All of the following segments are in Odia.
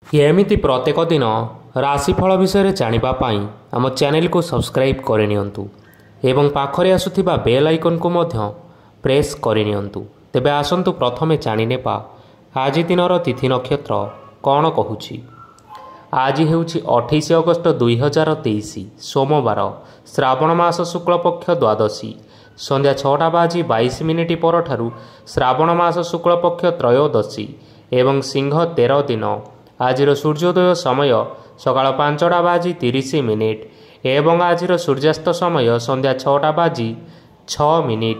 ଏମିତି ପ୍ରତ୍ୟେକ ଦିନ ରାଶିଫଳ ବିଷୟରେ ଜାଣିବା ପାଇଁ ଆମ ଚ୍ୟାନେଲକୁ ସବସ୍କ୍ରାଇବ୍ କରିନିଅନ୍ତୁ ଏବଂ ପାଖରେ ଆସୁଥିବା ବେଲ୍ ଆଇକନ୍କୁ ମଧ୍ୟ ପ୍ରେସ୍ କରିନିଅନ୍ତୁ। ତେବେ ଆସନ୍ତୁ ପ୍ରଥମେ ଜାଣିନେବା ଆଜି ଦିନର ତିଥି ନକ୍ଷତ୍ର କ'ଣ କହୁଛି। ଆଜି ହେଉଛି 28 ଅଗଷ୍ଟ 2023 ସୋମବାର, ଶ୍ରାବଣ ମାସ ଶୁକ୍ଳପକ୍ଷ ଦ୍ୱାଦଶୀ, ସନ୍ଧ୍ୟା 6:22 ପରଠାରୁ ଶ୍ରାବଣ ମାସ ଶୁକ୍ଳପକ୍ଷ ତ୍ରୟୋଦଶୀ ଏବଂ ସିଂହ 13 ଦିନ। ଆଜିର ସୂର୍ଯ୍ୟୋଦୟ ସମୟ ସକାଳ 5:30 ଏବଂ ଆଜିର ସୂର୍ଯ୍ୟାସ୍ତ ସମୟ ସନ୍ଧ୍ୟା 6:06।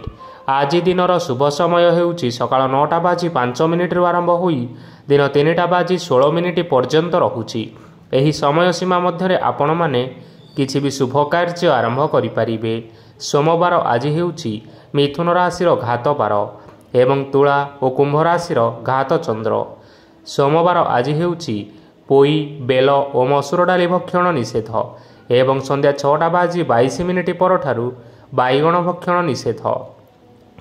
ଆଜି ଦିନର ଶୁଭ ସମୟ ହେଉଛି ସକାଳ 9:05 ଆରମ୍ଭ ହୋଇ ଦିନ 3:16 ପର୍ଯ୍ୟନ୍ତ ରହୁଛି। ଏହି ସମୟ ସୀମା ମଧ୍ୟରେ ଆପଣମାନେ କିଛି ବି ଶୁଭ କାର୍ଯ୍ୟ ଆରମ୍ଭ କରିପାରିବେ। ସୋମବାର ଆଜି ହେଉଛି ମିଥୁନ ରାଶିର ଘାତ ବାର ଏବଂ ତୁଳା ଓ କୁମ୍ଭ ରାଶିର ଘାତ ଚନ୍ଦ୍ର। ସୋମବାର ଆଜି ହେଉଛି ପୋଇ, ବେଲ ଓ ମସୁର ଡାଲି ଭକ୍ଷଣ ନିଷେଧ ଏବଂ ସନ୍ଧ୍ୟା 6:22 ପରଠାରୁ ବାଇଗଣ ଭକ୍ଷଣ ନିଷେଧ।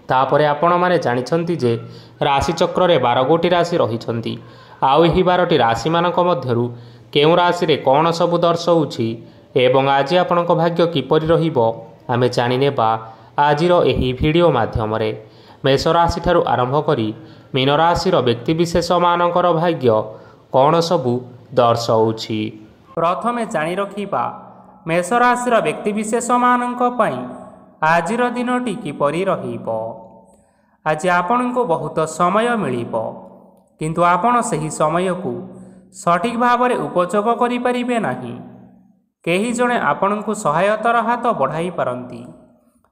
ତାପରେ ଆପଣମାନେ ଜାଣିଛନ୍ତି ଯେ ରାଶିଚକ୍ରରେ 12 ଗୋଟି ରାଶି ରହିଛନ୍ତି। ଆଉ ଏହି 12ଟି ରାଶିମାନଙ୍କ ମଧ୍ୟରୁ କେଉଁ ରାଶିରେ କ'ଣ ସବୁ ଦର୍ଶାଉଛି ଏବଂ ଆଜି ଆପଣଙ୍କ ଭାଗ୍ୟ କିପରି ରହିବ ଆମେ ଜାଣିନେବା ଆଜିର ଏହି ଭିଡ଼ିଓ ମାଧ୍ୟମରେ। ମେଷ ରାଶିଠାରୁ ଆରମ୍ଭ କରି ମୀନ ରାଶିର ବ୍ୟକ୍ତିବିଶେଷମାନଙ୍କର ଭାଗ୍ୟ କ'ଣ ସବୁ ଦର୍ଶାଉଛି। ପ୍ରଥମେ ଜାଣି ରଖିବା ମେଷ ରାଶିର ବ୍ୟକ୍ତିବିଶେଷମାନଙ୍କ ପାଇଁ ଆଜିର ଦିନଟି କିପରି ରହିବ। ଆଜି ଆପଣଙ୍କୁ ବହୁତ ସମୟ ମିଳିବ, କିନ୍ତୁ ଆପଣ ସେହି ସମୟକୁ ସଠିକ୍ ଭାବରେ ଉପଯୋଗ କରିପାରିବେ ନାହିଁ। କେହି ଜଣେ ଆପଣଙ୍କୁ ସହାୟତାର ହାତ ବଢ଼ାଇ ପାରନ୍ତି,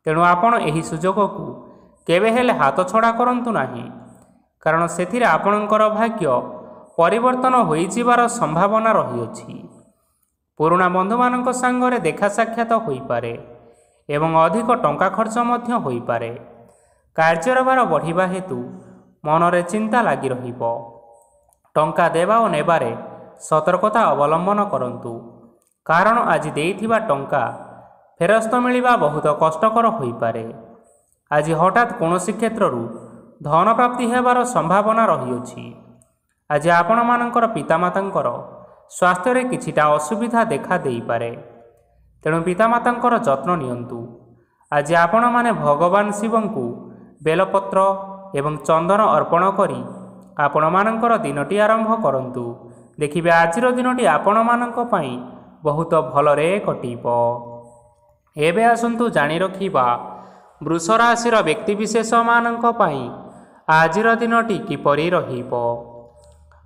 ତେଣୁ ଆପଣ ଏହି ସୁଯୋଗକୁ କେବେ ହେଲେ ହାତଛଡ଼ା କରନ୍ତୁ ନାହିଁ, କାରଣ ସେଥିରେ ଆପଣଙ୍କର ଭାଗ୍ୟ ପରିବର୍ତ୍ତନ ହୋଇଯିବାର ସମ୍ଭାବନା ରହିଅଛି। ପୁରୁଣା ବନ୍ଧୁମାନଙ୍କ ସାଙ୍ଗରେ ଦେଖା ସାକ୍ଷାତ ହୋଇପାରେ ଏବଂ ଅଧିକ ଟଙ୍କା ଖର୍ଚ୍ଚ ମଧ୍ୟ ହୋଇପାରେ। କାର୍ଯ୍ୟର ଭାର ବଢ଼ିବା ହେତୁ ମନରେ ଚିନ୍ତା ଲାଗି ରହିବ। ଟଙ୍କା ଦେବା ଓ ନେବାରେ ସତର୍କତା ଅବଲମ୍ବନ କରନ୍ତୁ, କାରଣ ଆଜି ଦେଇଥିବା ଟଙ୍କା ଫେରସ୍ତ ମିଳିବା ବହୁତ କଷ୍ଟକର ହୋଇପାରେ। ଆଜି ହଠାତ୍ କୌଣସି କ୍ଷେତ୍ରରୁ ଧନ ପ୍ରାପ୍ତି ହେବାର ସମ୍ଭାବନା ରହିଅଛି। ଆଜି ଆପଣମାନଙ୍କର ପିତାମାତାଙ୍କର ସ୍ୱାସ୍ଥ୍ୟରେ କିଛିଟା ଅସୁବିଧା ଦେଖା ଦେଇପାରେ, ତେଣୁ ପିତାମାତାଙ୍କର ଯତ୍ନ ନିଅନ୍ତୁ। ଆଜି ଆପଣମାନେ ଭଗବାନ ଶିବଙ୍କୁ ବେଲପତ୍ର ଏବଂ ଚନ୍ଦନ ଅର୍ପଣ କରି ଆପଣମାନଙ୍କର ଦିନଟି ଆରମ୍ଭ କରନ୍ତୁ। ଦେଖିବେ ଆଜିର ଦିନଟି ଆପଣମାନଙ୍କ ପାଇଁ ବହୁତ ଭଲରେ କଟିବ। ଏବେ ଆସନ୍ତୁ ଜାଣି ରଖିବା ବୃଷ ରାଶିର ବ୍ୟକ୍ତିବିଶେଷମାନଙ୍କ ପାଇଁ ଆଜିର ଦିନଟି କିପରି ରହିବ।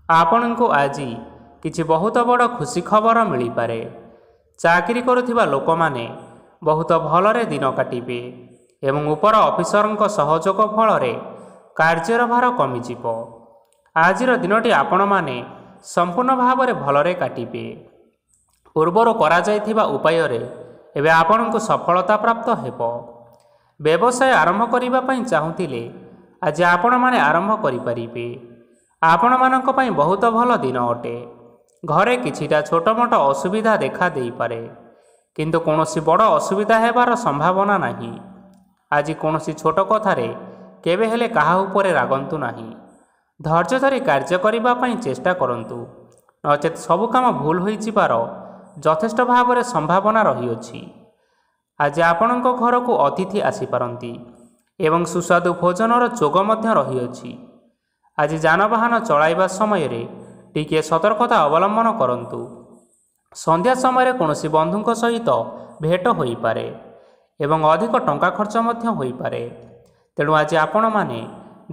ଆପଣଙ୍କୁ ଆଜି କିଛି ବହୁତ ବଡ଼ ଖୁସି ଖବର ମିଳିପାରେ। ଚାକିରି କରୁଥିବା ଲୋକମାନେ ବହୁତ ଭଲରେ ଦିନ କାଟିବେ ଏବଂ ଉପର ଅଫିସରଙ୍କ ସହଯୋଗ ଫଳରେ କାର୍ଯ୍ୟର ଭାର କମିଯିବ। ଆଜିର ଦିନଟି ଆପଣମାନେ ସମ୍ପୂର୍ଣ୍ଣ ଭାବରେ ଭଲରେ କାଟିବେ। ପୂର୍ବରୁ କରାଯାଇଥିବା ଉପାୟରେ ଏବେ ଆପଣଙ୍କୁ ସଫଳତା ପ୍ରାପ୍ତ ହେବ। ବ୍ୟବସାୟ ଆରମ୍ଭ କରିବା ପାଇଁ ଚାହୁଁଥିଲେ ଆଜି ଆପଣମାନେ ଆରମ୍ଭ କରିପାରିବେ। ଆପଣମାନଙ୍କ ପାଇଁ ବହୁତ ଭଲ ଦିନ ଅଟେ। ଘରେ କିଛିଟା ଛୋଟମୋଟ ଅସୁବିଧା ଦେଖା ଦେଇପାରେ, କିନ୍ତୁ କୌଣସି ବଡ଼ ଅସୁବିଧା ହେବାର ସମ୍ଭାବନା ନାହିଁ। ଆଜି କୌଣସି ଛୋଟ କଥାରେ କେବେ ହେଲେ କାହା ଉପରେ ରାଗନ୍ତୁ ନାହିଁ। ଧୈର୍ଯ୍ୟ ଧରି କାର୍ଯ୍ୟ କରିବା ପାଇଁ ଚେଷ୍ଟା କରନ୍ତୁ, ନଚେତ୍ ସବୁ କାମ ଭୁଲ ହୋଇଯିବାର ଯଥେଷ୍ଟ ଭାବରେ ସମ୍ଭାବନା ରହିଅଛି। ଆଜି ଆପଣଙ୍କ ଘରକୁ ଅତିଥି ଆସିପାରନ୍ତି ଏବଂ ସୁସ୍ୱାଦୁ ଭୋଜନର ଯୋଗ ମଧ୍ୟ ରହିଅଛି। ଆଜି ଯାନବାହନ ଚଳାଇବା ସମୟରେ ଟିକିଏ ସତର୍କତା ଅବଲମ୍ବନ କରନ୍ତୁ। ସନ୍ଧ୍ୟା ସମୟରେ କୌଣସି ବନ୍ଧୁଙ୍କ ସହିତ ଭେଟ ହୋଇପାରେ ଏବଂ ଅଧିକ ଟଙ୍କା ଖର୍ଚ୍ଚ ମଧ୍ୟ ହୋଇପାରେ, ତେଣୁ ଆଜି ଆପଣମାନେ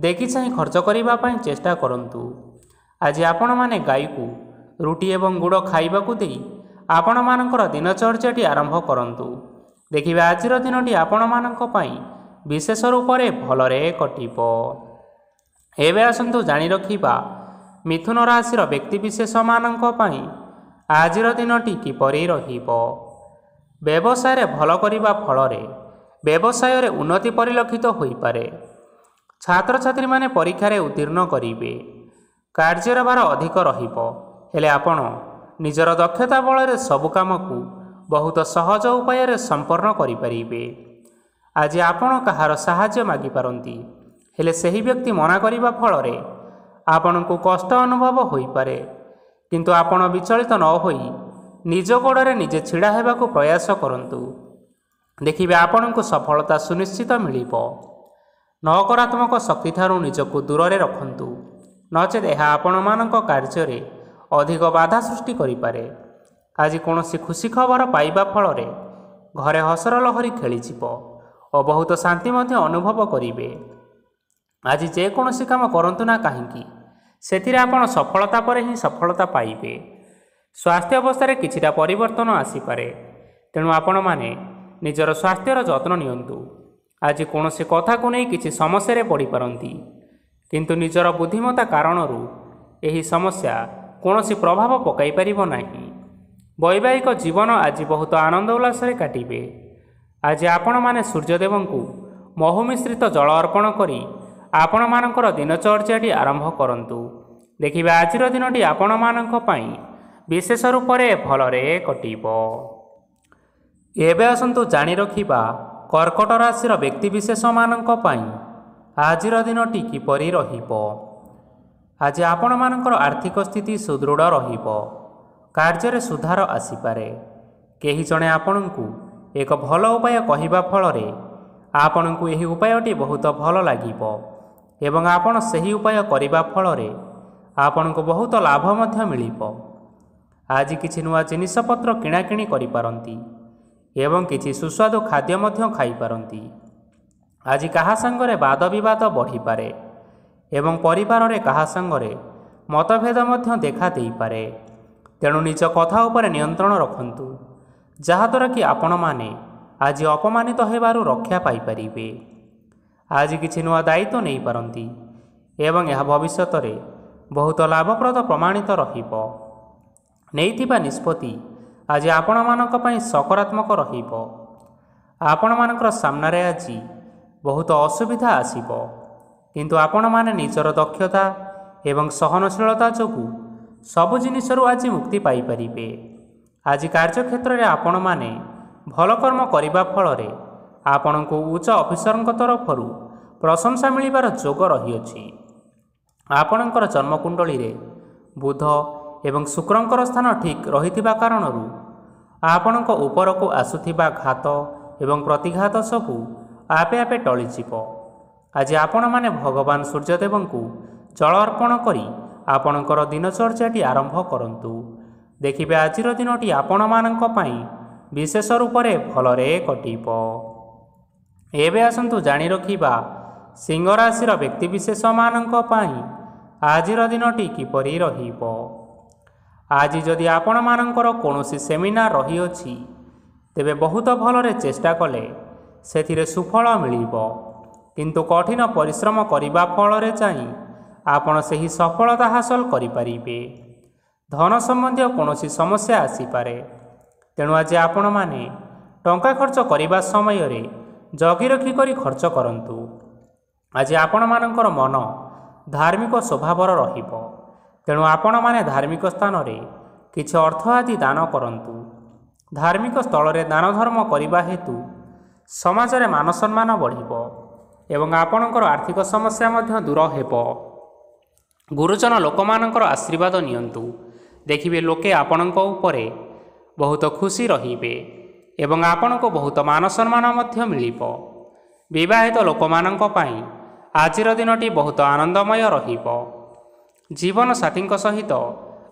ଦେଖିଚାହିଁ ଖର୍ଚ୍ଚ କରିବା ପାଇଁ ଚେଷ୍ଟା କରନ୍ତୁ। ଆଜି ଆପଣମାନେ ଗାଈକୁ ରୁଟି ଏବଂ ଗୁଡ଼ ଖାଇବାକୁ ଦେଇ ଆପଣମାନଙ୍କର ଦିନଚର୍ଯ୍ୟାଟି ଆରମ୍ଭ କରନ୍ତୁ। ଦେଖିବେ ଆଜିର ଦିନଟି ଆପଣମାନଙ୍କ ପାଇଁ ବିଶେଷ ରୂପରେ ଭଲରେ କଟିବ। ଏବେ ଆସନ୍ତୁ ଜାଣି ରଖିବା ମିଥୁନ ରାଶିର ବ୍ୟକ୍ତିବିଶେଷମାନଙ୍କ ପାଇଁ ଆଜିର ଦିନଟି କିପରି ରହିବ। ବ୍ୟବସାୟରେ ଭଲ କରିବା ଫଳରେ ବ୍ୟବସାୟରେ ଉନ୍ନତି ପରିଲକ୍ଷିତ ହୋଇପାରେ। ଛାତ୍ରଛାତ୍ରୀମାନେ ପରୀକ୍ଷାରେ ଉତ୍ତୀର୍ଣ୍ଣ କରିବେ। କାର୍ଯ୍ୟର ଭାର ଅଧିକ ରହିବ, ହେଲେ ଆପଣ ନିଜର ଦକ୍ଷତା ବଳରେ ସବୁ କାମକୁ ବହୁତ ସହଜ ଉପାୟରେ ସମ୍ପନ୍ନ କରିପାରିବେ। ଆଜି ଆପଣ କାହାର ସାହାଯ୍ୟ ମାଗିପାରନ୍ତି, ହେଲେ ସେହି ବ୍ୟକ୍ତି ମନା କରିବା ଫଳରେ ଆପଣଙ୍କୁ କଷ୍ଟ ଅନୁଭବ ହୋଇପାରେ। କିନ୍ତୁ ଆପଣ ବିଚଳିତ ନ ହୋଇ ନିଜ ଗୋଡ଼ରେ ନିଜେ ଛିଡ଼ା ହେବାକୁ ପ୍ରୟାସ କରନ୍ତୁ। ଦେଖିବେ ଆପଣଙ୍କୁ ସଫଳତା ସୁନିଶ୍ଚିତ ମିଳିବ। ନକାରାତ୍ମକ ଶକ୍ତିଠାରୁ ନିଜକୁ ଦୂରରେ ରଖନ୍ତୁ, ନଚେତ୍ ଏହା ଆପଣମାନଙ୍କ କାର୍ଯ୍ୟରେ ଅଧିକ ବାଧା ସୃଷ୍ଟି କରିପାରେ। ଆଜି କୌଣସି ଖୁସି ଖବର ପାଇବା ଫଳରେ ଘରେ ହସର ଲହରୀ ଖେଳିଯିବ ଓ ବହୁତ ଶାନ୍ତି ମଧ୍ୟ ଅନୁଭବ କରିବେ। ଆଜି ଯେକୌଣସି କାମ କରନ୍ତୁ ନା କାହିଁକି, ସେଥିରେ ଆପଣ ସଫଳତା ପରେ ହିଁ ସଫଳତା ପାଇବେ। ସ୍ୱାସ୍ଥ୍ୟ ଅବସ୍ଥାରେ କିଛିଟା ପରିବର୍ତ୍ତନ ଆସିପାରେ, ତେଣୁ ଆପଣମାନେ ନିଜର ସ୍ୱାସ୍ଥ୍ୟର ଯତ୍ନ ନିଅନ୍ତୁ। ଆଜି କୌଣସି କଥାକୁ ନେଇ କିଛି ସମସ୍ୟାରେ ପଡ଼ିପାରନ୍ତି, କିନ୍ତୁ ନିଜର ବୁଦ୍ଧିମତ୍ତା କାରଣରୁ ଏହି ସମସ୍ୟା କୌଣସି ପ୍ରଭାବ ପକାଇ ପାରିବ ନାହିଁ। ବୈବାହିକ ଜୀବନ ଆଜି ବହୁତ ଆନନ୍ଦ ଉଲ୍ଲାସରେ କାଟିବେ। ଆଜି ଆପଣମାନେ ସୂର୍ଯ୍ୟଦେବଙ୍କୁ ମହୁ ମିଶ୍ରିତ ଜଳ ଅର୍ପଣ କରି ଆପଣମାନଙ୍କର ଦିନଚର୍ଯ୍ୟାଟି ଆରମ୍ଭ କରନ୍ତୁ। ଦେଖିବେ ଆଜିର ଦିନଟି ଆପଣମାନଙ୍କ ପାଇଁ ବିଶେଷ ରୂପରେ ଭଲରେ କଟିବ। ଏବେ ଆସନ୍ତୁ ଜାଣି ରଖିବା କର୍କଟ ରାଶିର ବ୍ୟକ୍ତିବିଶେଷମାନଙ୍କ ପାଇଁ ଆଜିର ଦିନଟି କିପରି ରହିବ। ଆଜି ଆପଣମାନଙ୍କର ଆର୍ଥିକ ସ୍ଥିତି ସୁଦୃଢ଼ ରହିବ। କାର୍ଯ୍ୟରେ ସୁଧାର ଆସିପାରେ। କେହି ଜଣେ ଆପଣଙ୍କୁ ଏକ ଭଲ ଉପାୟ କହିବା ଫଳରେ ଆପଣଙ୍କୁ ଏହି ଉପାୟଟି ବହୁତ ଭଲ ଲାଗିବ ଏବଂ ଆପଣ ସେହି ଉପାୟ କରିବା ଫଳରେ ଆପଣଙ୍କୁ ବହୁତ ଲାଭ ମଧ୍ୟ ମିଳିବ। ଆଜି କିଛି ନୂଆ ଜିନିଷପତ୍ର କିଣାକିଣି କରିପାରନ୍ତି ଏବଂ କିଛି ସୁସ୍ୱାଦୁ ଖାଦ୍ୟ ମଧ୍ୟ ଖାଇପାରନ୍ତି। ଆଜି କାହା ସାଙ୍ଗରେ ବାଦ ବିବାଦ ବଢ଼ିପାରେ ଏବଂ ପରିବାରରେ କାହା ସାଙ୍ଗରେ ମତଭେଦ ମଧ୍ୟ ଦେଖା ଦେଇପାରେ। ତେଣୁ ନିଜ କଥା ଉପରେ ନିୟନ୍ତ୍ରଣ ରଖନ୍ତୁ, ଯାହାଦ୍ୱାରା କି ଆପଣମାନେ ଆଜି ଅପମାନିତ ହେବାରୁ ରକ୍ଷା ପାଇପାରିବେ। ଆଜି କିଛି ନୂଆ ଦାୟିତ୍ୱ ନେଇପାରନ୍ତି ଏବଂ ଏହା ଭବିଷ୍ୟତରେ ବହୁତ ଲାଭପ୍ରଦ ପ୍ରମାଣିତ ରହିବ। ନେଇଥିବା ନିଷ୍ପତ୍ତି ଆଜି ଆପଣମାନଙ୍କ ପାଇଁ ସକାରାତ୍ମକ ରହିବ। ଆପଣମାନଙ୍କର ସାମ୍ନାରେ ଆଜି ବହୁତ ଅସୁବିଧା ଆସିବ, କିନ୍ତୁ ଆପଣମାନେ ନିଜର ଦକ୍ଷତା ଏବଂ ସହନଶୀଳତା ଯୋଗୁଁ ସବୁ ଜିନିଷରୁ ଆଜି ମୁକ୍ତି ପାଇପାରିବେ। ଆଜି କାର୍ଯ୍ୟକ୍ଷେତ୍ରରେ ଆପଣମାନେ ଭଲ କର୍ମ କରିବା ଫଳରେ ଆପଣଙ୍କୁ ଉଚ୍ଚ ଅଫିସରଙ୍କ ତରଫରୁ ପ୍ରଶଂସା ମିଳିବାର ଯୋଗ ରହିଅଛି। ଆପଣଙ୍କର ଜନ୍ମକୁଣ୍ଡଳୀରେ ବୁଧ ଏବଂ ଶୁକ୍ରଙ୍କର ସ୍ଥାନ ଠିକ୍ ରହିଥିବା କାରଣରୁ ଆପଣଙ୍କ ଉପରକୁ ଆସୁଥିବା ଘାତ ଏବଂ ପ୍ରତିଘାତ ସବୁ ଆପେ ଆପେ ଟଳିଯିବ। ଆଜି ଆପଣମାନେ ଭଗବାନ ସୂର୍ଯ୍ୟଦେବଙ୍କୁ ଜଳ ଅର୍ପଣ କରି ଆପଣଙ୍କର ଦିନଚର୍ଯ୍ୟାଟି ଆରମ୍ଭ କରନ୍ତୁ। ଦେଖିବେ ଆଜିର ଦିନଟି ଆପଣମାନଙ୍କ ପାଇଁ ବିଶେଷ ରୂପରେ ଭଲରେ କଟିବ। ଏବେ ଆସନ୍ତୁ ଜାଣି ରଖିବା ସିଂହ ରାଶିର ବ୍ୟକ୍ତିବିଶେଷମାନଙ୍କ ପାଇଁ ଆଜିର ଦିନଟି କିପରି ରହିବ। ଆଜି ଯଦି ଆପଣମାନଙ୍କର କୌଣସି ସେମିନାର ରହିଅଛି, ତେବେ ବହୁତ ଭଲରେ ଚେଷ୍ଟା କଲେ ସେଥିରେ ସୁଫଳ ମିଳିବ, କିନ୍ତୁ କଠିନ ପରିଶ୍ରମ କରିବା ଫଳରେ ଯାଇ ଆପଣ ସେହି ସଫଳତା ହାସଲ କରିପାରିବେ। ଧନ ସମ୍ବନ୍ଧୀୟ କୌଣସି ସମସ୍ୟା ଆସିପାରେ, ତେଣୁ ଆଜି ଆପଣମାନେ ଟଙ୍କା ଖର୍ଚ୍ଚ କରିବା ସମୟରେ ଜଗି ରଖି କରି ଖର୍ଚ୍ଚ କରନ୍ତୁ। ଆଜି ଆପଣମାନଙ୍କର ମନ ଧାର୍ମିକ ସ୍ୱଭାବର ରହିବ, ତେଣୁ ଆପଣମାନେ ଧାର୍ମିକ ସ୍ଥାନରେ କିଛି ଅର୍ଥ ଆଦି ଦାନ କରନ୍ତୁ। ଧାର୍ମିକ ସ୍ଥଳରେ ଦାନ ଧର୍ମ କରିବା ହେତୁ ସମାଜରେ ମାନ ସମ୍ମାନ ବଢ଼ିବ ଏବଂ ଆପଣଙ୍କର ଆର୍ଥିକ ସମସ୍ୟା ମଧ୍ୟ ଦୂର ହେବ। ଗୁରୁଜନ ଲୋକମାନଙ୍କର ଆଶୀର୍ବାଦ ନିଅନ୍ତୁ। ଦେଖିବେ ଲୋକେ ଆପଣଙ୍କ ଉପରେ ବହୁତ ଖୁସି ରହିବେ ଏବଂ ଆପଣଙ୍କୁ ବହୁତ ମାନ ସମ୍ମାନ ମଧ୍ୟ ମିଳିବ। ବିବାହିତ ଲୋକମାନଙ୍କ ପାଇଁ ଆଜିର ଦିନଟି ବହୁତ ଆନନ୍ଦମୟ ରହିବ। ଜୀବନସାଥୀଙ୍କ ସହିତ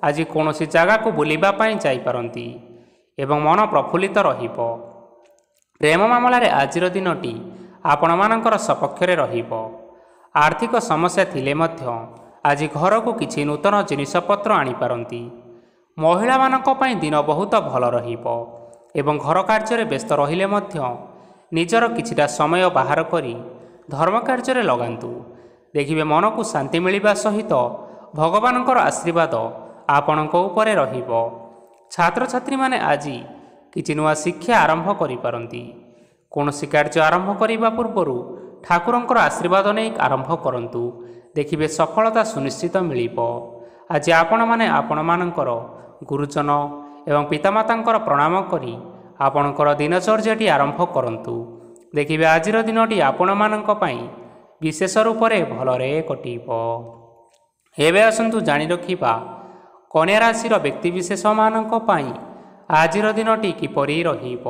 ଆଜି କୌଣସି ଜାଗାକୁ ବୁଲିବା ପାଇଁ ଯାଇପାରନ୍ତି ଏବଂ ମନ ପ୍ରଫୁଲ୍ଲିତ ରହିବ। ପ୍ରେମ ମାମଲାରେ ଆଜିର ଦିନଟି ଆପଣମାନଙ୍କର ସପକ୍ଷରେ ରହିବ। ଆର୍ଥିକ ସମସ୍ୟା ଥିଲେ ମଧ୍ୟ ଆଜି ଘରକୁ କିଛି ନୂତନ ଜିନିଷପତ୍ର ଆଣିପାରନ୍ତି। ମହିଳାମାନଙ୍କ ପାଇଁ ଦିନ ବହୁତ ଭଲ ରହିବ ଏବଂ ଘର କାର୍ଯ୍ୟରେ ବ୍ୟସ୍ତ ରହିଲେ ମଧ୍ୟ ନିଜର କିଛିଟା ସମୟ ବାହାର କରି ଧର୍ମ କାର୍ଯ୍ୟରେ ଲଗାନ୍ତୁ। ଦେଖିବେ ମନକୁ ଶାନ୍ତି ମିଳିବା ସହିତ ଭଗବାନଙ୍କର ଆଶୀର୍ବାଦ ଆପଣଙ୍କ ଉପରେ ରହିବ। ଛାତ୍ରଛାତ୍ରୀମାନେ ଆଜି କିଛି ନୂଆ ଶିକ୍ଷା ଆରମ୍ଭ କରିପାରନ୍ତି। କୌଣସି କାର୍ଯ୍ୟ ଆରମ୍ଭ କରିବା ପୂର୍ବରୁ ଠାକୁରଙ୍କର ଆଶୀର୍ବାଦ ନେଇ ଆରମ୍ଭ କରନ୍ତୁ। ଦେଖିବେ ସଫଳତା ସୁନିଶ୍ଚିତ ମିଳିବ। ଆଜି ଆପଣମାନେ ଆପଣମାନଙ୍କର ଗୁରୁଜନ ଏବଂ ପିତାମାତାଙ୍କର ପ୍ରଣାମ କରି ଆପଣଙ୍କର ଦିନଚର୍ଯ୍ୟାଟି ଆରମ୍ଭ କରନ୍ତୁ। ଦେଖିବେ ଆଜିର ଦିନଟି ଆପଣମାନଙ୍କ ପାଇଁ ବିଶେଷ ରୂପରେ ଭଲରେ କଟିବ। ଏବେ ଆସନ୍ତୁ ଜାଣି ରଖିବା କନ୍ୟା ରାଶିର ବ୍ୟକ୍ତିବିଶେଷମାନଙ୍କ ପାଇଁ ଆଜିର ଦିନଟି କିପରି ରହିବ?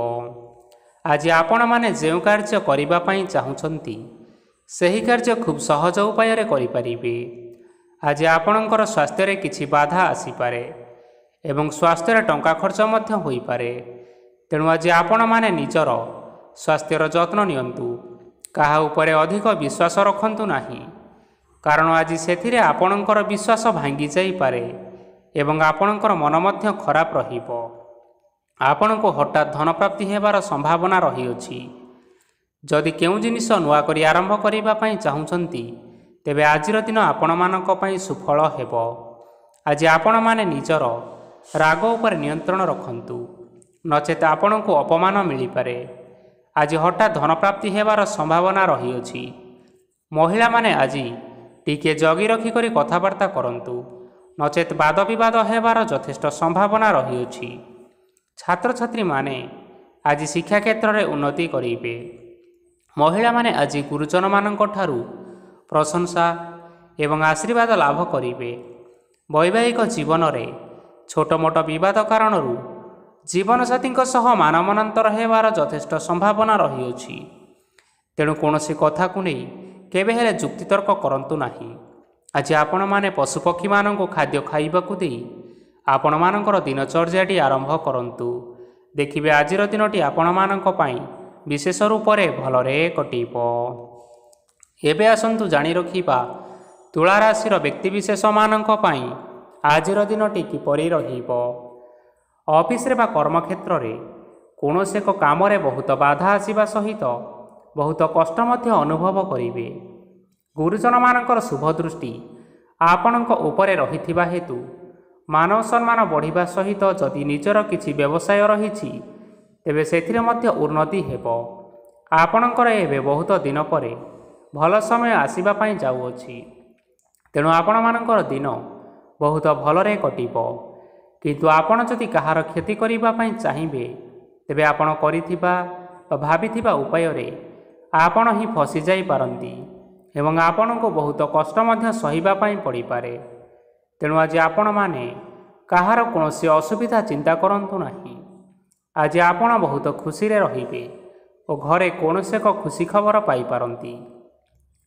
ଆଜି ଆପଣମାନେ ଯେଉଁ କାର୍ଯ୍ୟ କରିବା ପାଇଁ ଚାହୁଁଛନ୍ତି ସେହି କାର୍ଯ୍ୟ ଖୁବ୍ ସହଜ ଉପାୟରେ କରିପାରିବେ। ଆଜି ଆପଣଙ୍କର ସ୍ୱାସ୍ଥ୍ୟରେ କିଛି ବାଧା ଆସିପାରେ ଏବଂ ସ୍ୱାସ୍ଥ୍ୟରେ ଟଙ୍କା ଖର୍ଚ୍ଚ ମଧ୍ୟ ହୋଇପାରେ। ତେଣୁ ଆଜି ଆପଣମାନେ ନିଜର ସ୍ୱାସ୍ଥ୍ୟର ଯତ୍ନ ନିଅନ୍ତୁ। କାହା ଉପରେ ଅଧିକ ବିଶ୍ୱାସ ରଖନ୍ତୁ ନାହିଁ, କାରଣ ଆଜି ସେଥିରେ ଆପଣଙ୍କର ବିଶ୍ୱାସ ଭାଙ୍ଗି ଯାଇପାରେ ଏବଂ ଆପଣଙ୍କର ମନ ମଧ୍ୟ ଖରାପ ରହିବ। ଆପଣଙ୍କୁ ହଠାତ୍ ଧନପ୍ରାପ୍ତି ହେବାର ସମ୍ଭାବନା ରହିଅଛି। ଯଦି କେଉଁ ଜିନିଷ ନୂଆ କରି ଆରମ୍ଭ କରିବା ପାଇଁ ଚାହୁଁଛନ୍ତି ତେବେ ଆଜିର ଦିନ ଆପଣମାନଙ୍କ ପାଇଁ ସୁଫଳ ହେବ। ଆଜି ଆପଣମାନେ ନିଜର ରାଗ ଉପରେ ନିୟନ୍ତ୍ରଣ ରଖନ୍ତୁ, ନଚେତ୍ ଆପଣଙ୍କୁ ଅପମାନ ମିଳିପାରେ। ଆଜି ହଠାତ୍ ଧନପ୍ରାପ୍ତି ହେବାର ସମ୍ଭାବନା ରହିଅଛି। ମହିଳାମାନେ ଆଜି ଟିକିଏ ଜଗି ରଖିକରି କଥାବାର୍ତ୍ତା କରନ୍ତୁ, ନଚେତ୍ ବାଦବିବାଦ ହେବାର ଯଥେଷ୍ଟ ସମ୍ଭାବନା ରହିଅଛି। ଛାତ୍ରଛାତ୍ରୀମାନେ ଆଜି ଶିକ୍ଷା କ୍ଷେତ୍ରରେ ଉନ୍ନତି କରିବେ। ମହିଳାମାନେ ଆଜି ଗୁରୁଜନମାନଙ୍କ ଠାରୁ ପ୍ରଶଂସା ଏବଂ ଆଶୀର୍ବାଦ ଲାଭ କରିବେ। ବୈବାହିକ ଜୀବନରେ ଛୋଟ ମୋଟ ବିବାଦ କାରଣରୁ ଜୀବନସାଥୀଙ୍କ ସହ ମାନମନାନ୍ତର ହେବାର ଯଥେଷ୍ଟ ସମ୍ଭାବନା ରହିଅଛି। ତେଣୁ କୌଣସି କଥାକୁ ନେଇ କେବେ ହେଲେ ଯୁକ୍ତିତର୍କ କରନ୍ତୁ ନାହିଁ। ଆଜି ଆପଣମାନେ ପଶୁପକ୍ଷୀମାନଙ୍କୁ ଖାଦ୍ୟ ଖାଇବାକୁ ଦେଇ ଆପଣମାନଙ୍କର ଦିନଚର୍ଯ୍ୟାଟି ଆରମ୍ଭ କରନ୍ତୁ। ଦେଖିବେ ଆଜିର ଦିନଟି ଆପଣମାନଙ୍କ ପାଇଁ ବିଶେଷ ରୂପରେ ଭଲରେ କଟିବ। ଏବେ ଆସନ୍ତୁ ଜାଣି ରଖିବା ତୁଳା ରାଶିର ବ୍ୟକ୍ତିବିଶେଷମାନଙ୍କ ପାଇଁ ଆଜିର ଦିନଟି କିପରି ରହିବ। ଅଫିସରେ ବା କର୍ମକ୍ଷେତ୍ରରେ କୌଣସି ଏକ କାମରେ ବହୁତ ବାଧା ଆସିବା ସହିତ ବହୁତ କଷ୍ଟ ମଧ୍ୟ ଅନୁଭବ କରିବେ। ଗୁରୁଜନମାନଙ୍କର ଶୁଭ ଦୃଷ୍ଟି ଆପଣଙ୍କ ଉପରେ ରହିଥିବା ହେତୁ ମାନବ ସମ୍ମାନ ବଢ଼ିବା ସହିତ ଯଦି ନିଜର କିଛି ବ୍ୟବସାୟ ରହିଛି ତେବେ ସେଥିରେ ମଧ୍ୟ ଉନ୍ନତି ହେବ। ଆପଣଙ୍କର ଏବେ ବହୁତ ଦିନ ପରେ ଭଲ ସମୟ ଆସିବା ପାଇଁ ଯାଉଅଛି। ତେଣୁ ଆପଣମାନଙ୍କର ଦିନ ବହୁତ ଭଲରେ କଟିବ। କିନ୍ତୁ ଆପଣ ଯଦି କାହାର କ୍ଷତି କରିବା ପାଇଁ ଚାହିଁବେ ତେବେ ଆପଣ କରିଥିବା ବା ଭାବିଥିବା ଉପାୟରେ ଆପଣ ହିଁ ଫସି ଯାଇପାରନ୍ତି ଏବଂ ଆପଣଙ୍କୁ ବହୁତ କଷ୍ଟ ମଧ୍ୟ ସହିବା ପାଇଁ ପଡ଼ିପାରେ। ତେଣୁ ଆଜି ଆପଣମାନେ କାହାର କୌଣସି ଅସୁବିଧା ଚିନ୍ତା କରନ୍ତୁ ନାହିଁ। ଆଜି ଆପଣ ବହୁତ ଖୁସିରେ ରହିବେ ଓ ଘରେ କୌଣସି ଏକ ଖୁସି ଖବର ପାଇପାରନ୍ତି,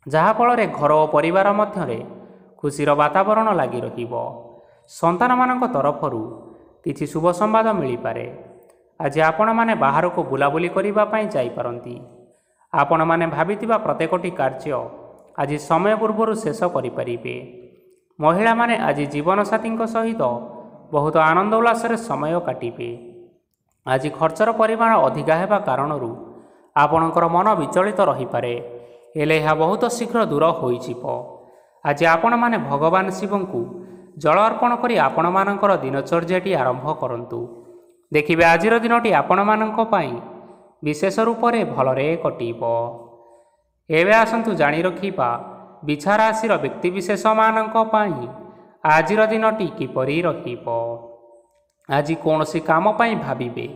ଯାହାଫଳରେ ଘର ଓ ପରିବାର ମଧ୍ୟରେ ଖୁସିର ବାତାବରଣ ଲାଗି ରହିବ। ସନ୍ତାନମାନଙ୍କ ତରଫରୁ କିଛି ଶୁଭ ସମ୍ବାଦ ମିଳିପାରେ। ଆଜି ଆପଣମାନେ ବାହାରକୁ ବୁଲାବୁଲି କରିବା ପାଇଁ ଯାଇପାରନ୍ତି। ଆପଣମାନେ ଭାବିଥିବା ପ୍ରତ୍ୟେକଟି କାର୍ଯ୍ୟ ଆଜି ସମୟ ପୂର୍ବରୁ ଶେଷ କରିପାରିବେ। ମହିଳାମାନେ ଆଜି ଜୀବନସାଥୀଙ୍କ ସହିତ ବହୁତ ଆନନ୍ଦ ଉଲ୍ଲାସରେ ସମୟ କାଟିବେ। ଆଜି ଖର୍ଚ୍ଚର ପରିମାଣ ଅଧିକା ହେବା କାରଣରୁ ଆପଣଙ୍କର ମନ ବିଚଳିତ ରହିପାରେ, ହେଲେ ଏହା ବହୁତ ଶୀଘ୍ର ଦୂର ହୋଇଯିବ। ଆଜି ଆପଣମାନେ ଭଗବାନ ଶିବଙ୍କୁ ଜଳ ଅର୍ପଣ କରି ଆପଣମାନଙ୍କର ଦିନଚର୍ଯ୍ୟାଟି ଆରମ୍ଭ କରନ୍ତୁ। ଦେଖିବେ ଆଜିର ଦିନଟି ଆପଣମାନଙ୍କ ପାଇଁ ବିଶେଷ ରୂପରେ ଭଲରେ କଟିବ। ଏବେ ଆସନ୍ତୁ ଜାଣି ରଖିବା ବିଛା ରାଶିର ବ୍ୟକ୍ତିବିଶେଷମାନଙ୍କ ପାଇଁ ଆଜିର ଦିନଟି କିପରି ରହିବ। ଆଜି କୌଣସି କାମ ପାଇଁ ଭାବିବେ,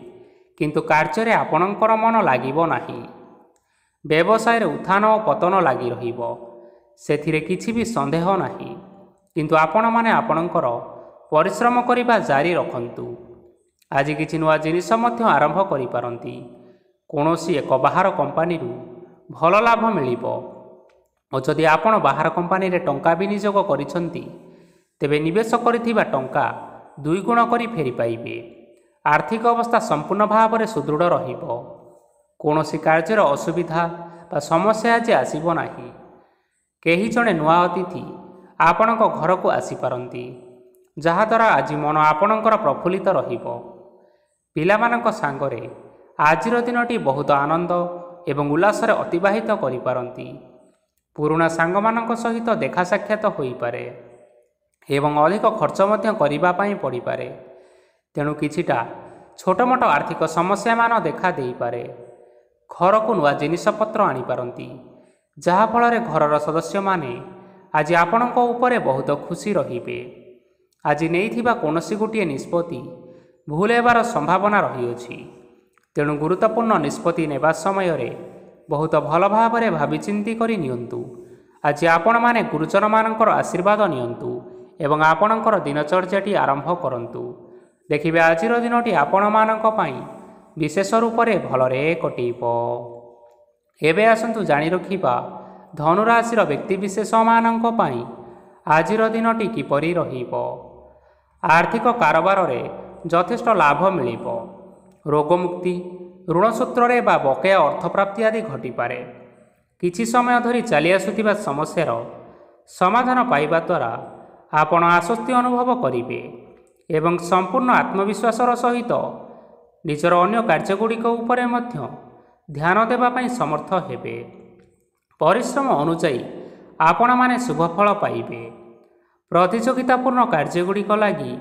କିନ୍ତୁ କାର୍ଯ୍ୟରେ ଆପଣଙ୍କର ମନ ଲାଗିବ ନାହିଁ। ବ୍ୟବସାୟରେ ଉତ୍ଥାନ ଓ ପତନ ଲାଗି ରହିବ, ସେଥିରେ କିଛି ବି ସନ୍ଦେହ ନାହିଁ। କିନ୍ତୁ ଆପଣମାନେ ଆପଣଙ୍କର ପରିଶ୍ରମ କରିବା ଜାରି ରଖନ୍ତୁ। ଆଜି କିଛି ନୂଆ ଜିନିଷ ମଧ୍ୟ ଆରମ୍ଭ କରିପାରନ୍ତି। କୌଣସି ଏକ ବାହାର କମ୍ପାନୀରୁ ଭଲ ଲାଭ ମିଳିବ ଓ ଯଦି ଆପଣ ବାହାର କମ୍ପାନୀରେ ଟଙ୍କା ବିନିଯୋଗ କରିଛନ୍ତି ତେବେ ନିବେଶ କରିଥିବା ଟଙ୍କା 2 ଗୁଣ କରି ଫେରି ପାଇବେ। ଆର୍ଥିକ ଅବସ୍ଥା ସମ୍ପୂର୍ଣ୍ଣ ଭାବରେ ସୁଦୃଢ଼ ରହିବ। କୌଣସି କାର୍ଯ୍ୟର ଅସୁବିଧା ବା ସମସ୍ୟା ଆଜି ଆସିବ ନାହିଁ। କେହି ଜଣେ ନୂଆ ଅତିଥି ଆପଣଙ୍କ ଘରକୁ ଆସିପାରନ୍ତି, ଯାହାଦ୍ୱାରା ଆଜି ମନ ଆପଣଙ୍କର ପ୍ରଫୁଲ୍ଲିତ ରହିବ। ପିଲାମାନଙ୍କ ସାଙ୍ଗରେ ଆଜିର ଦିନଟି ବହୁତ ଆନନ୍ଦ ଏବଂ ଉଲ୍ଲାସରେ ଅତିବାହିତ କରିପାରନ୍ତି। ପୁରୁଣା ସାଙ୍ଗମାନଙ୍କ ସହିତ ଦେଖା ସାକ୍ଷାତ ହୋଇପାରେ ଏବଂ ଅଧିକ ଖର୍ଚ୍ଚ ମଧ୍ୟ କରିବା ପାଇଁ ପଡ଼ିପାରେ। ତେଣୁ କିଛିଟା ଛୋଟମୋଟ ଆର୍ଥିକ ସମସ୍ୟାମାନ ଦେଖା ଦେଇପାରେ। ଘରକୁ ନୂଆ ଜିନିଷପତ୍ର ଆଣିପାରନ୍ତି, ଯାହାଫଳରେ ଘରର ସଦସ୍ୟମାନେ ଆଜି ଆପଣଙ୍କ ଉପରେ ବହୁତ ଖୁସି ରହିବେ। ଆଜି ନେଇଥିବା କୌଣସି ଗୋଟିଏ ନିଷ୍ପତ୍ତି ଭୁଲ ହେବାର ସମ୍ଭାବନା ରହିଅଛି। ତେଣୁ ଗୁରୁତ୍ୱପୂର୍ଣ୍ଣ ନିଷ୍ପତ୍ତି ନେବା ସମୟରେ ବହୁତ ଭଲ ଭାବରେ ଭାବିଚିନ୍ତି କରି ନିଅନ୍ତୁ। ଆଜି ଆପଣମାନେ ଗୁରୁଜନମାନଙ୍କର ଆଶୀର୍ବାଦ ନିଅନ୍ତୁ ଏବଂ ଆପଣଙ୍କର ଦିନଚର୍ଯ୍ୟାଟି ଆରମ୍ଭ କରନ୍ତୁ। ଦେଖିବେ ଆଜିର ଦିନଟି ଆପଣମାନଙ୍କ ପାଇଁ ବିଶେଷ ରୂପରେ ଭଲରେ କଟିବ। ଏବେ ଆସନ୍ତୁ ଜାଣି ରଖିବା ଧନୁରାଶିର ବ୍ୟକ୍ତିବିଶେଷମାନଙ୍କ ପାଇଁ ଆଜିର ଦିନଟି କିପରି ରହିବ। ଆର୍ଥିକ କାରବାରରେ ଯଥେଷ୍ଟ ଲାଭ ମିଳିବ। ରୋଗମୁକ୍ତି, ଋଣ ସୂତ୍ରରେ ବା ବକେୟା ଅର୍ଥପ୍ରାପ୍ତି ଆଦି ଘଟିପାରେ। କିଛି ସମୟ ଧରି ଚାଲି ଆସୁଥିବା ସମସ୍ୟାର ସମାଧାନ ପାଇବା ଦ୍ୱାରା ଆପଣ ଆଶ୍ୱସ୍ତି ଅନୁଭବ କରିବେ ଏବଂ ସମ୍ପୂର୍ଣ୍ଣ ଆତ୍ମବିଶ୍ୱାସର ସହିତ ନିଜର ଅନ୍ୟ କାର୍ଯ୍ୟଗୁଡ଼ିକ ଉପରେ ମଧ୍ୟ ଧ୍ୟାନ ଦେବା ପାଇଁ ସମର୍ଥ ହେବେ। ପରିଶ୍ରମ ଅନୁଯାୟୀ ଆପଣମାନେ ଶୁଭଫଳ ପାଇବେ। ପ୍ରତିଯୋଗିତାପୂର୍ଣ୍ଣ କାର୍ଯ୍ୟଗୁଡ଼ିକ ଲାଗି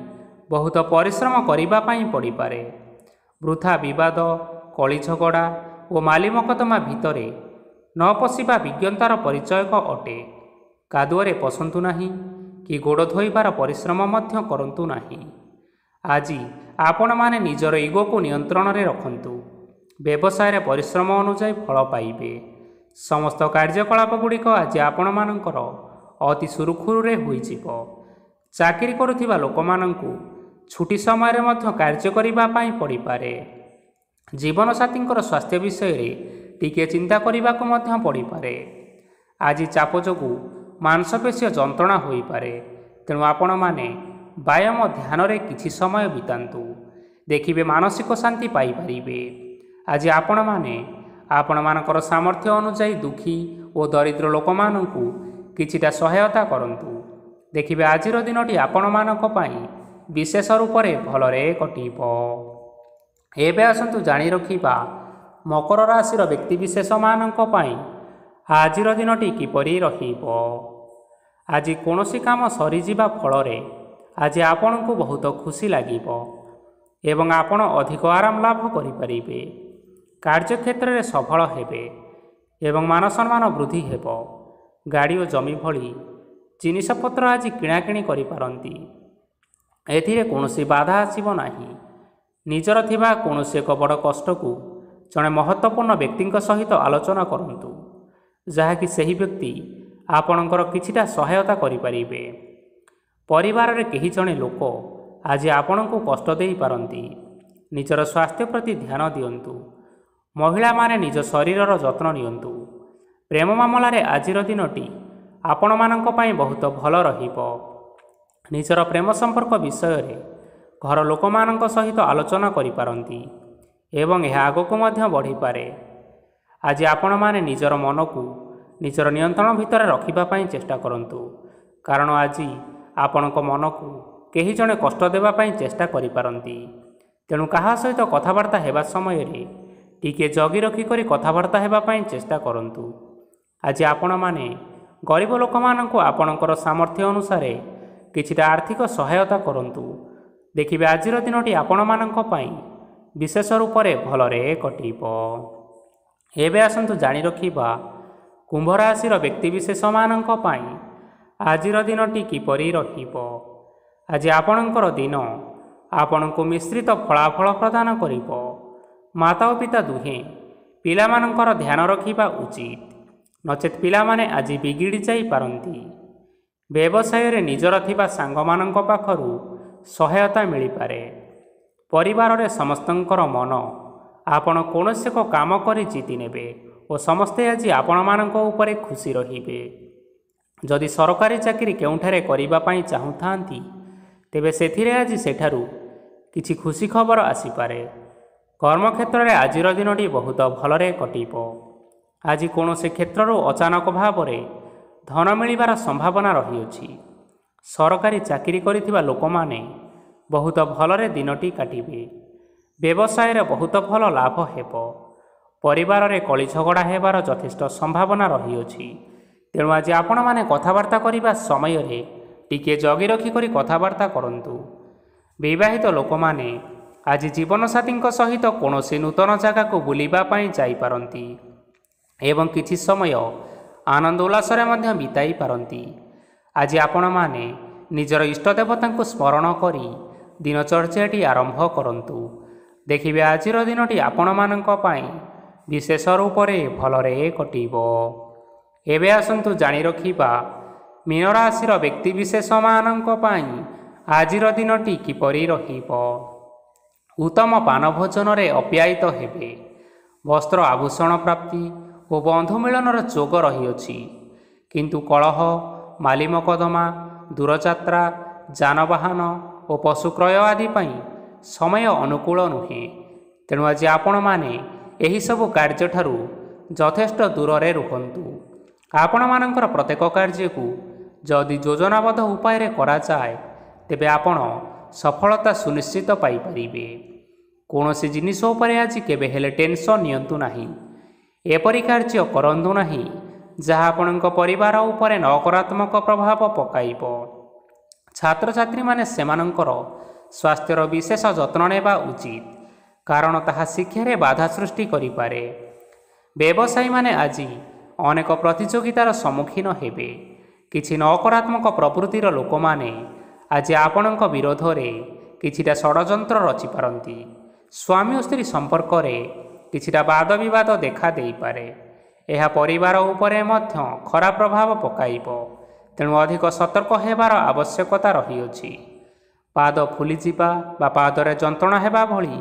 ବହୁତ ପରିଶ୍ରମ କରିବା ପାଇଁ ପଡ଼ିପାରେ। ବୃଥା ବିବାଦ, କଳି ଝଗଡ଼ା ଓ ମାଲିମକଦ୍ଦମା ଭିତରେ ନ ପଶିବା ବିଜ୍ଞତାର ପରିଚୟକ ଅଟେ। କାଦୁଅରେ ପଶନ୍ତୁ ନାହିଁ କି ଗୋଡ଼ ଧୋଇବାର ପରିଶ୍ରମ ମଧ୍ୟ କରନ୍ତୁ ନାହିଁ। ଆଜି ଆପଣମାନେ ନିଜର ଇଗୋକୁ ନିୟନ୍ତ୍ରଣରେ ରଖନ୍ତୁ। ବ୍ୟବସାୟରେ ପରିଶ୍ରମ ଅନୁଯାୟୀ ଫଳ ପାଇବେ। ସମସ୍ତ କାର୍ଯ୍ୟକଳାପଗୁଡ଼ିକ ଆଜି ଆପଣମାନଙ୍କର ଅତି ସୁରୁଖୁରୁରେ ହୋଇଯିବ। ଚାକିରି କରୁଥିବା ଲୋକମାନଙ୍କୁ ଛୁଟି ସମୟରେ ମଧ୍ୟ କାର୍ଯ୍ୟ କରିବା ପାଇଁ ପଡ଼ିପାରେ। ଜୀବନସାଥୀଙ୍କର ସ୍ୱାସ୍ଥ୍ୟ ବିଷୟରେ ଟିକିଏ ଚିନ୍ତା କରିବାକୁ ମଧ୍ୟ ପଡ଼ିପାରେ। ଆଜି ଚାପ ଯୋଗୁଁ ମାଂସପେଶୀୟ ଯନ୍ତ୍ରଣା ହୋଇପାରେ, ତେଣୁ ଆପଣମାନେ ବ୍ୟାୟାମ ଧ୍ୟାନରେ କିଛି ସମୟ ବିତାନ୍ତୁ। ଦେଖିବେ ମାନସିକ ଶାନ୍ତି ପାଇପାରିବେ। ଆଜି ଆପଣମାନେ ଆପଣମାନଙ୍କର ସାମର୍ଥ୍ୟ ଅନୁଯାୟୀ ଦୁଃଖୀ ଓ ଦରିଦ୍ର ଲୋକମାନଙ୍କୁ କିଛିଟା ସହାୟତା କରନ୍ତୁ। ଦେଖିବେ ଆଜିର ଦିନଟି ଆପଣମାନଙ୍କ ପାଇଁ ବିଶେଷ ରୂପରେ ଭଲରେ କଟିବ। ଏବେ ଆସନ୍ତୁ ଜାଣି ରଖିବା ମକର ରାଶିର ବ୍ୟକ୍ତିବିଶେଷମାନଙ୍କ ପାଇଁ ଆଜିର ଦିନଟି କିପରି ରହିବ। ଆଜି କୌଣସି କାମ ସରିଯିବା ଫଳରେ ଆଜି ଆପଣଙ୍କୁ ବହୁତ ଖୁସି ଲାଗିବ ଏବଂ ଆପଣ ଅଧିକ ଆରାମ ଲାଭ କରିପାରିବେ। କାର୍ଯ୍ୟକ୍ଷେତ୍ରରେ ସଫଳ ହେବେ ଏବଂ ମାନସମ୍ମାନ ବୃଦ୍ଧି ହେବ। ଗାଡ଼ି ଓ ଜମି ଭଳି ଜିନିଷପତ୍ର ଆଜି କିଣାକିଣି କରିପାରନ୍ତି। ଏଥିରେ କୌଣସି ବାଧା ଆସିବ ନାହିଁ। ନିଜର ଥିବା କୌଣସି ଏକ ବଡ଼ କଷ୍ଟକୁ ଜଣେ ମହତ୍ତ୍ୱପୂର୍ଣ୍ଣ ବ୍ୟକ୍ତିଙ୍କ ସହିତ ଆଲୋଚନା କରନ୍ତୁ, ଯାହାକି ସେହି ବ୍ୟକ୍ତି ଆପଣଙ୍କର କିଛିଟା ସହାୟତା କରିପାରିବେ। ପରିବାରରେ କେହି ଜଣେ ଲୋକ ଆଜି ଆପଣଙ୍କୁ କଷ୍ଟ ଦେଇପାରନ୍ତି। ନିଜର ସ୍ୱାସ୍ଥ୍ୟ ପ୍ରତି ଧ୍ୟାନ ଦିଅନ୍ତୁ। ମହିଳାମାନେ ନିଜ ଶରୀରର ଯତ୍ନ ନିଅନ୍ତୁ। ପ୍ରେମ ମାମଲାରେ ଆଜିର ଦିନଟି ଆପଣମାନଙ୍କ ପାଇଁ ବହୁତ ଭଲ ରହିବ। ନିଜର ପ୍ରେମ ସମ୍ପର୍କ ବିଷୟରେ ଘର ଲୋକମାନଙ୍କ ସହିତ ଆଲୋଚନା କରିପାରନ୍ତି ଏବଂ ଏହା ଆଗକୁ ମଧ୍ୟ ବଢ଼ିପାରେ। ଆଜି ଆପଣମାନେ ନିଜର ମନକୁ ନିଜର ନିୟନ୍ତ୍ରଣ ଭିତରେ ରଖିବା ପାଇଁ ଚେଷ୍ଟା କରନ୍ତୁ, କାରଣ ଆଜି ଆପଣଙ୍କ ମନକୁ କେହି ଜଣେ କଷ୍ଟ ଦେବା ପାଇଁ ଚେଷ୍ଟା କରିପାରନ୍ତି। ତେଣୁ କାହା ସହିତ କଥାବାର୍ତ୍ତା ହେବା ସମୟରେ ଟିକିଏ ଜଗି ରଖିକରି କଥାବାର୍ତ୍ତା ହେବା ପାଇଁ ଚେଷ୍ଟା କରନ୍ତୁ। ଆଜି ଆପଣମାନେ ଗରିବ ଲୋକମାନଙ୍କୁ ଆପଣଙ୍କର ସାମର୍ଥ୍ୟ ଅନୁସାରେ କିଛିଟା ଆର୍ଥିକ ସହାୟତା କରନ୍ତୁ। ଦେଖିବେ ଆଜିର ଦିନଟି ଆପଣମାନଙ୍କ ପାଇଁ ବିଶେଷ ରୂପରେ ଭଲରେ କଟିବ। ଏବେ ଆସନ୍ତୁ ଜାଣି ରଖିବା କୁମ୍ଭ ରାଶିର ବ୍ୟକ୍ତିବିଶେଷମାନଙ୍କ ପାଇଁ ଆଜିର ଦିନଟି କିପରି ରହିବ। ଆଜି ଆପଣଙ୍କର ଦିନ ଆପଣଙ୍କୁ ମିଶ୍ରିତ ଫଳାଫଳ ପ୍ରଦାନ କରିବ। ମାତା ଓ ପିତା ଦୁହେଁ ପିଲାମାନଙ୍କର ଧ୍ୟାନ ରଖିବା ଉଚିତ, ନଚେତ୍ ପିଲାମାନେ ଆଜି ବିଗିଡ଼ି ଯାଇପାରନ୍ତି। ବ୍ୟବସାୟରେ ନିଜର ଥିବା ସାଙ୍ଗମାନଙ୍କ ପାଖରୁ ସହାୟତା ମିଳିପାରେ। ପରିବାରରେ ସମସ୍ତଙ୍କର ମନ ଆପଣ କୌଣସି ଏକ କାମ କରି ଜିତି ନେବେ ଓ ସମସ୍ତେ ଆଜି ଆପଣମାନଙ୍କ ଉପରେ ଖୁସି ରହିବେ। ଯଦି ସରକାରୀ ଚାକିରି କେଉଁଠାରେ କରିବା ପାଇଁ ଚାହୁଁଥାନ୍ତି, ତେବେ ସେଥିରେ ଆଜି ସେଠାରୁ କିଛି ଖୁସି ଖବର ଆସିପାରେ। କର୍ମକ୍ଷେତ୍ରରେ ଆଜିର ଦିନଟି ବହୁତ ଭଲରେ କଟିବ। ଆଜି କୌଣସି କ୍ଷେତ୍ରରୁ ଅଚାନକ ଭାବରେ ଧନ ମିଳିବାର ସମ୍ଭାବନା ରହିଅଛି। ସରକାରୀ ଚାକିରି କରିଥିବା ଲୋକମାନେ ବହୁତ ଭଲରେ ଦିନଟି କାଟିବେ। ବ୍ୟବସାୟରେ ବହୁତ ଭଲ ଲାଭ ହେବ। ପରିବାରରେ କଳି ଝଗଡ଼ା ହେବାର ଯଥେଷ୍ଟ ସମ୍ଭାବନା ରହିଅଛି। ତେଣୁ ଆଜି ଆପଣମାନେ କଥାବାର୍ତ୍ତା କରିବା ସମୟରେ ଟିକିଏ ଜଗି ରଖିକରି କଥାବାର୍ତ୍ତା କରନ୍ତୁ। ବିବାହିତ ଲୋକମାନେ ଆଜି ଜୀବନସାଥୀଙ୍କ ସହିତ କୌଣସି ନୂତନ ଜାଗାକୁ ବୁଲିବା ପାଇଁ ଯାଇପାରନ୍ତି ଏବଂ କିଛି ସମୟ ଆନନ୍ଦ ଉଲ୍ଲାସରେ ମଧ୍ୟ ବିତାଇ ପାରନ୍ତି। ଆଜି ଆପଣମାନେ ନିଜର ଇଷ୍ଟଦେବତାଙ୍କୁ ସ୍ମରଣ କରି ଦିନଚର୍ଯ୍ୟାଟି ଆରମ୍ଭ କରନ୍ତୁ। ଦେଖିବେ ଆଜିର ଦିନଟି ଆପଣମାନଙ୍କ ପାଇଁ ବିଶେଷ ରୂପରେ ଭଲରେ କଟିବ। ଏବେ ଆସନ୍ତୁ ଜାଣି ରଖିବା ମୀନ ରାଶିର ବ୍ୟକ୍ତିବିଶେଷମାନଙ୍କ ପାଇଁ ଆଜିର ଦିନଟି କିପରି ରହିବ। ଉତ୍ତମ ପାନ ଭୋଜନରେ ଅପ୍ୟାୟିତ ହେବେ। ବସ୍ତ୍ର ଆଭୂଷଣ ପ୍ରାପ୍ତି ଓ ବନ୍ଧୁ ମିଳନର ଯୋଗ ରହିଅଛି। କିନ୍ତୁ କଳହ, ମାଲି ମକଦ୍ଦମା, ଦୂରଯାତ୍ରା, ଯାନବାହନ ଓ ପଶୁ କ୍ରୟ ଆଦି ପାଇଁ ସମୟ ଅନୁକୂଳ ନୁହେଁ। ତେଣୁ ଆଜି ଆପଣମାନେ ଏହିସବୁ କାର୍ଯ୍ୟଠାରୁ ଯଥେଷ୍ଟ ଦୂରରେ ରୁହନ୍ତୁ। ଆପଣମାନଙ୍କର ପ୍ରତ୍ୟେକ କାର୍ଯ୍ୟକୁ ଯଦି ଯୋଜନାବଦ୍ଧ ଉପାୟରେ କରାଯାଏ ତେବେ ଆପଣ ସଫଳତା ସୁନିଶ୍ଚିତ ପାଇପାରିବେ। କୌଣସି ଜିନିଷ ଉପରେ ଆଜି କେବେ ହେଲେ ଟେନସନ୍ ନିଅନ୍ତୁ ନାହିଁ। ଏପରି କାର୍ଯ୍ୟ କରନ୍ତୁ ନାହିଁ ଯାହା ଆପଣଙ୍କ ପରିବାର ଉପରେ ନକାରାତ୍ମକ ପ୍ରଭାବ ପକାଇବ। ଛାତ୍ରଛାତ୍ରୀମାନେ ସେମାନଙ୍କର ସ୍ୱାସ୍ଥ୍ୟର ବିଶେଷ ଯତ୍ନ ନେବା ଉଚିତ, କାରଣ ତାହା ଶିକ୍ଷାରେ ବାଧା ସୃଷ୍ଟି କରିପାରେ। ବ୍ୟବସାୟୀମାନେ ଆଜି ଅନେକ ପ୍ରତିଯୋଗିତାର ସମ୍ମୁଖୀନ ହେବେ। କିଛି ନକାରାତ୍ମକ ପ୍ରବୃତ୍ତିର ଲୋକମାନେ ଆଜି ଆପଣଙ୍କ ବିରୋଧରେ କିଛିଟା ଷଡ଼ଯନ୍ତ୍ର ରଚିପାରନ୍ତି। ସ୍ୱାମୀ ଓ ସ୍ତ୍ରୀ ସମ୍ପର୍କରେ କିଛିଟା ବାଦ ବିବାଦ ଦେଖା ଦେଇପାରେ। ଏହା ପରିବାର ଉପରେ ମଧ୍ୟ ଖରାପ ପ୍ରଭାବ ପକାଇବ। ତେଣୁ ଅଧିକ ସତର୍କ ହେବାର ଆବଶ୍ୟକତା ରହିଅଛି। ପାଦ ଫୁଲିଯିବା ବା ପାଦରେ ଯନ୍ତ୍ରଣା ହେବା ଭଳି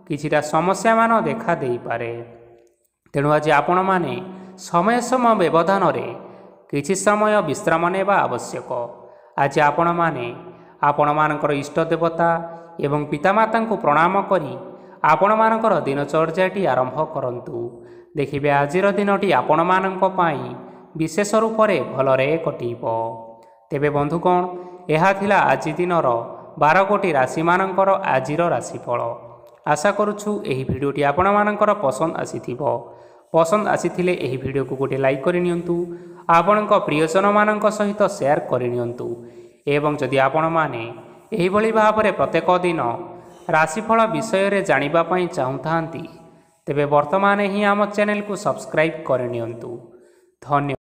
କିଛିଟା ସମସ୍ୟାମାନ ଦେଖା ଦେଇପାରେ। ତେଣୁ ଆଜି ଆପଣମାନେ ସମୟ ବ୍ୟବଧାନରେ କିଛି ସମୟ ବିଶ୍ରାମ ନେବା ଆବଶ୍ୟକ। ଆଜି ଆପଣମାନେ ଆପଣମାନଙ୍କର ଇଷ୍ଟ ଦେବତା ଏବଂ ପିତାମାତାଙ୍କୁ ପ୍ରଣାମ କରି ଆପଣମାନଙ୍କର ଦିନଚର୍ଯ୍ୟାଟି ଆରମ୍ଭ କରନ୍ତୁ। ଦେଖିବେ ଆଜିର ଦିନଟି ଆପଣମାନଙ୍କ ପାଇଁ ବିଶେଷ ରୂପରେ ଭଲରେ କଟିବ। ତେବେ ବନ୍ଧୁଗଣ, ଏହା ଥିଲା ଆଜି ଦିନର 12 ଗୋଟି ରାଶିମାନଙ୍କର ଆଜିର ରାଶିଫଳ। ଆଶା କରୁଛୁ ଏହି ଭିଡ଼ିଓଟି ଆପଣମାନଙ୍କର ପସନ୍ଦ ଆସିଥିବ। ପସନ୍ଦ ଆସିଥିଲେ ଏହି ଭିଡ଼ିଓକୁ ଗୋଟିଏ ଲାଇକ୍ କରିନିଅନ୍ତୁ। ଆପଣଙ୍କ ପ୍ରିୟଜନମାନଙ୍କ ସହିତ ସେୟାର କରିନିଅନ୍ତୁ। ଏବଂ ଯଦି ଆପଣମାନେ ଏହିଭଳି ଭାବରେ ପ୍ରତ୍ୟେକ ଦିନ ରାଶିଫଳ ବିଷୟରେ ଜାଣିବା ପାଇଁ ଚାହୁଁଥାନ୍ତି ତେବେ ବର୍ତ୍ତମାନ ହିଁ ଆମ ଚ୍ୟାନେଲକୁ ସବସ୍କ୍ରାଇବ୍ କରିନିଅନ୍ତୁ। ଧନ୍ୟବାଦ।